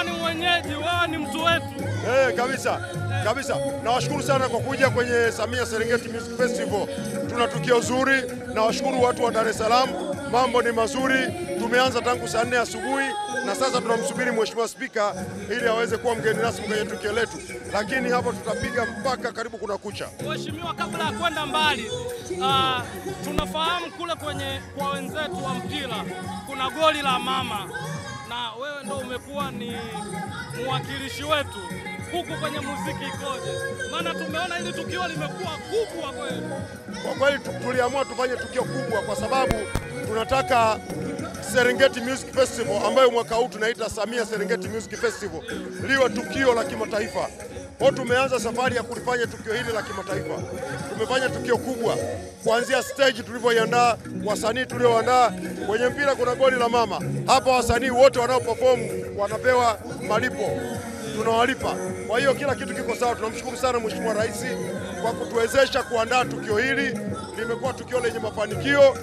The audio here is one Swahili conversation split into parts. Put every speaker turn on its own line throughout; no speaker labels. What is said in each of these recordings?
ni mwenyeji, wewe ni mtu wetu.
Kabisa. Nawashukuru sana kwa kuja kwenye Samia Serengeti Music Festival. Tuna tukio zuri. Nawashukuru watu wa Dar es Salaam. Mambo ni mazuri. Tumeanza tangu saa 4 asubuhi na sasa tunamsubiri Mheshimiwa Spika ili aweze kuwa mgeni rasmi kwenye tukio letu. Lakini hapo tutapiga mpaka karibu kuna kucha.
Mheshimiwa, kabla ya kwenda mbali, tunafahamu kule kwa wenzetu wa mpira kuna goli la mama, na wewe ndo umekuwa ni mwakilishi wetu huku kwenye muziki ikoje? Maana tumeona hili tukio limekuwa kubwa kweli.
Kwa kweli tuliamua tufanye tukio kubwa kwa sababu tunataka Serengeti Music Festival ambayo mwaka huu tunaita Samia Serengeti Music Festival liwe tukio la kimataifa. Kwa tumeanza safari ya kulifanya tukio hili la kimataifa. Tumefanya tukio kubwa kuanzia stage tulivyoiandaa, wasanii tulioandaa. Kwenye mpira kuna goli la mama. Hapa wasanii wote wanaoperform wanapewa malipo. Tunawalipa. Kwa hiyo kila kitu kiko sawa. Tunamshukuru sana Mheshimiwa Rais kwa kutuwezesha kuandaa tukio hili. Limekuwa tukio lenye mafanikio.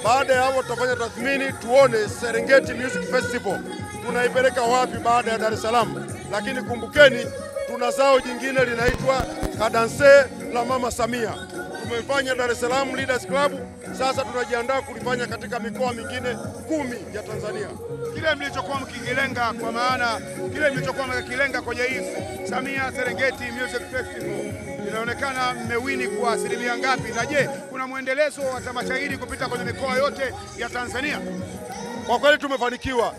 Baada ya hapo tutafanya tathmini tuone Serengeti Music Festival tunaipeleka wapi baada ya Dar es Salaam. Lakini kumbukeni tuna zao jingine linaitwa Kadanse la Mama Samia. Tumefanya Dar es Salaam Leaders Club, sasa tunajiandaa kulifanya katika mikoa mingine 10 ya Tanzania.
Kile mlichokuwa mkilenga, kwa maana kile mlichokuwa mkilenga kwenye hii Samia Serengeti Music Festival inaonekana mmewini kwa asilimia ngapi? Na je, kuna muendelezo wa tamasha hili kupita kwenye mikoa yote ya Tanzania?
Kwa kweli tumefanikiwa.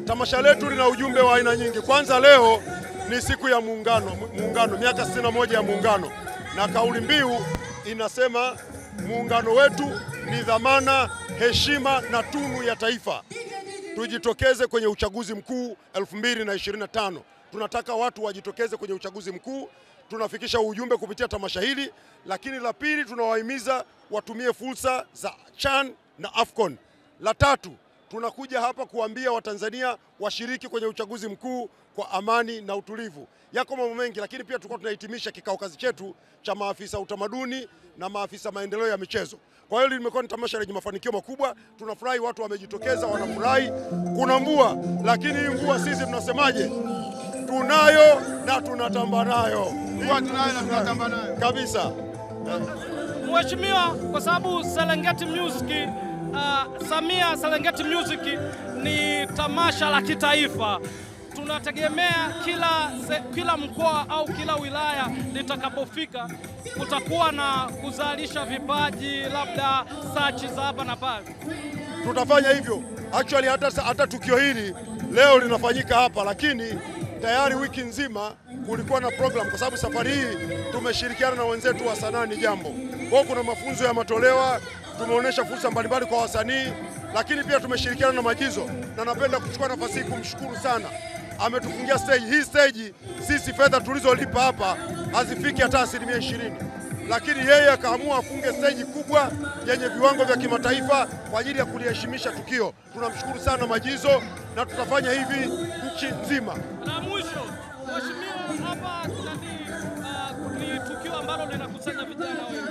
Tamasha letu lina ujumbe wa aina nyingi. Kwanza leo ni siku ya muungano, miaka 61 ya muungano. Na kauli mbiu inasema muungano wetu ni dhamana, heshima na tunu ya taifa. Tujitokeze kwenye uchaguzi mkuu 2025. Tunataka watu wajitokeze kwenye uchaguzi mkuu. Tunafikisha ujumbe kupitia tamasha hili, lakini la pili tunawahimiza watumie fursa za CHAN na AFCON. La tatu, tunakuja hapa kuambia Watanzania washiriki kwenye uchaguzi mkuu kwa amani na utulivu. Yako mambo mengi, lakini pia tulikuwa tunahitimisha kikao kazi chetu cha maafisa utamaduni na maafisa maendeleo ya michezo. Kwa hiyo limekuwa ni tamasha lenye mafanikio makubwa. Tunafurahi watu wamejitokeza, wanafurahi. Kuna mvua, lakini hii mvua sisi tunasemaje? Tunayo na tunatamba nayo.
Mvua tunayo na tunatamba nayo.
Kabisa.
Mheshimiwa, kwa sababu Serengeti Music Samia Serengeti Music ni tamasha la kitaifa. Tunategemea kila mkoa au kila wilaya litakapofika kutakuwa na kuzalisha vipaji, labda sachi za hapa na pale.
Tutafanya hivyo. Actually hata tukio hili leo linafanyika hapa, lakini tayari wiki nzima kulikuwa na program kwa sababu safari hii tumeshirikiana na wenzetu wa Sanaa ni Jambo. Kwa hiyo kuna mafunzo yametolewa, tumeonyesha fursa mbalimbali kwa wasanii, lakini pia tumeshirikiana na Majizo, na napenda kuchukua nafasi hii kumshukuru sana. Ametufungia stage. Hii stage sisi fedha tulizolipa hapa hazifiki hata 20%. Lakini yeye akaamua afunge stage kubwa yenye viwango vya kimataifa kwa ajili ya kuliheshimisha tukio. Tunamshukuru sana Majizo na tutafanya hivi nchi nzima.
Na mwisho, Mheshimiwa, hapa ni tukio ambalo linakusanya vijana wengi.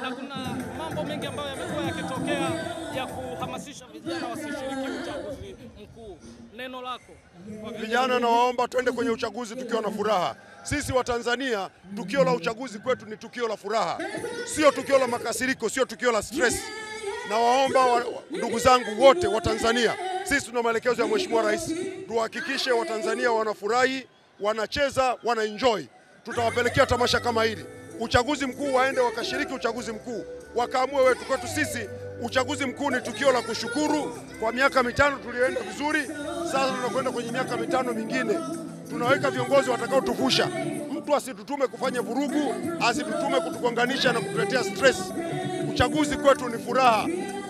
Na kuna mambo mengi ambayo yamekuwa yakitokea ya kuhamasisha vijana wasishiriki uchaguzi mkuu. Neno lako kwa
vijana? Na waomba twende kwenye uchaguzi tukiwa na furaha. Sisi wa Tanzania, tukio la uchaguzi kwetu ni tukio la furaha. Sio tukio la makasiriko, sio tukio la stress. Na waomba ndugu zangu wote wa Tanzania, sisi tuna maelekezo ya Mheshimiwa Rais. Tuhakikishe Watanzania wanafurahi, wanacheza, wanaenjoy. Tutawapelekea tamasha kama hili. Uchaguzi mkuu waende wakashiriki uchaguzi mkuu. Wakaamue wetu. Kwetu sisi uchaguzi mkuu ni tukio la kushukuru kwa miaka 5 tulioenda vizuri. Sasa tunakwenda kwenye miaka 5 mingine. Tunaweka viongozi watakao tuvusha. Mtu asitutume kufanya vurugu, asitutume kutugonganisha na kutuletea stress. Uchaguzi kwetu ni furaha.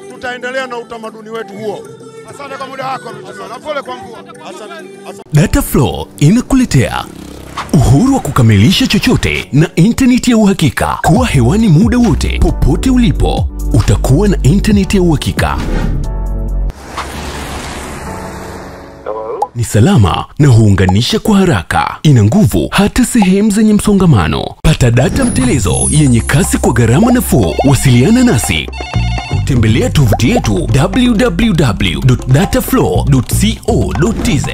Tutaendelea na utamaduni wetu huo.
Asante kwa muda wako mheshimiwa. Na pole kwa mvua.
Asante.
Dataflow inakuletea uhuru wa kukamilisha chochote na intaneti ya uhakika. Kuwa hewani muda wote, popote ulipo, utakuwa na intaneti ya uhakika. Ni salama na huunganisha kwa haraka. Ina nguvu hata sehemu zenye msongamano. Pata data mtelezo yenye kasi kwa gharama nafuu. Wasiliana nasi. Tembelea tovuti yetu www.dataflow.co.tz.